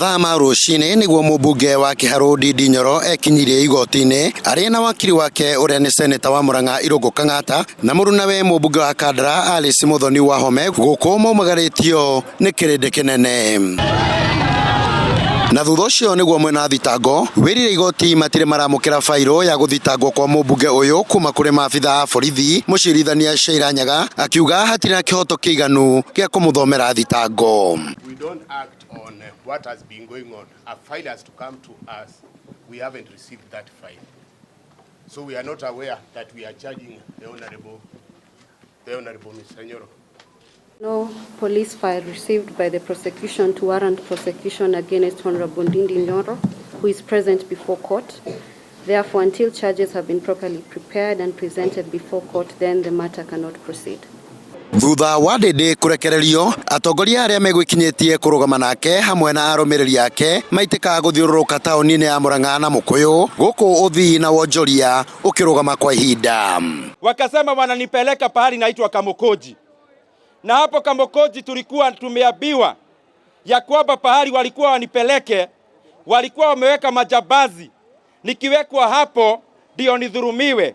mathaa ma rucini niguo Mubunge wa Kiharu Ndindi Nyoro ekinyirie igoti-ini ari na wakiri wake uria ni seneta wa Murang'a Irungu Kang'ata na murunawe Mubunge wa Kandara Alice Muthoni wa Home guku maumagaritio ni kirindi kinene. Na thutha ucio niguo Mwena Thitango wirire igoti matire maramukira Bairo ya guthitangwo kwa Mubunge uyu kuma kuri maabithaa bolithi mucirithania Sheila Nyaga akiuga hatiri na kihoto kiiganu gia kumuthomera Thitango. We don't act on what has been going on. A file has to come to us. We haven't received that file, so we are not aware that we are charging the honorable Mr. Nyoro. No police file received by the prosecution to warrant prosecution against Honorable Ndindi Nyoro, who is present before court. Therefore, until charges have been properly prepared and presented before court, then the matter cannot proceed. Thutha wa ndindi kurekererio atongoria aria megwikinyitie kurugama nake hamwe na arumiriri yake maitika guthiururuka tauni-ini ya Murang'a na Mukuyu guku uthii na wonjoria ukirugama kwa ihinda. Wakasema wananipeleka pahali naitwa Kamukoji, na hapo Kamukoji tulikuwa tumeambiwa ya kwamba pahali walikuwa wanipeleke walikuwa wameweka majabazi, nikiwekwa hapo ndio nidhurumiwe.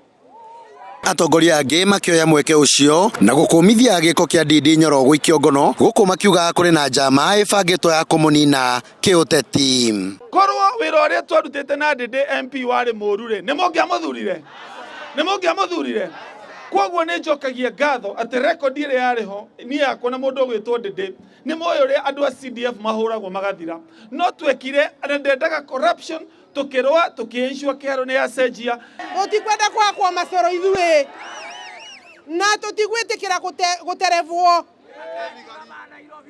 Atongoria angi makioya mweke ucio na gukumithia giko kia Ndindi Nyoro gwikio ngono guku makiuga kuri na njama ibangitwo ya kumunina kiuteti. Korwo wira uria twarutite na Ndindi MP wari murure nimungiamuthurire kwoguo ni njokagia ngatho ati record ire yariho ni yakwa na mundu gwitwo Ndindi ni moyo uria andu a CDF mahuragwo magathira no twekire ndendaga corruption tukirwa tukiensure Kiharu ni yacenjia utikwenda kwa macoro ithuĩ na tutigwitikira guterevwo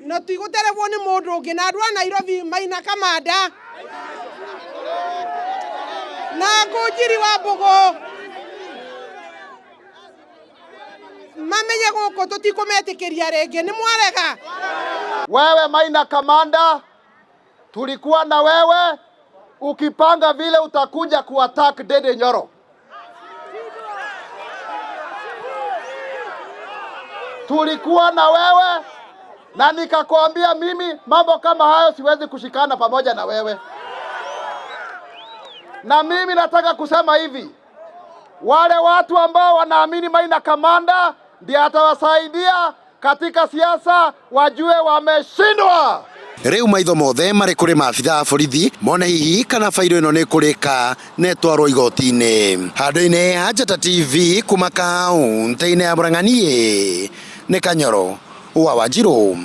na tiguterevwo ni mundu ungi na andu a Nairobi maina kamanda na ngujiri wa Mbugu mamenye guku tutikumetikiria ringi ni mwarega. Wewe maina kamanda, tulikuwa na wewe ukipanga vile utakuja kuattack Ndindi Nyoro. Tulikuwa na wewe na nikakwambia mimi mambo kama hayo siwezi kushikana pamoja na wewe. Na mimi nataka kusema hivi, wale watu ambao wanaamini maina kamanda ndiye atawasaidia katika siasa wajue wameshindwa. Riu maitho mothe mari kuri maabithaa bolithi mone hihi kana Bairo ino ni kurika netwarwo igoti-ini. Handu-ini ha Njata TV kuma kaunti-ini ya Murang'a ni Kanyoro wa Wanjiru.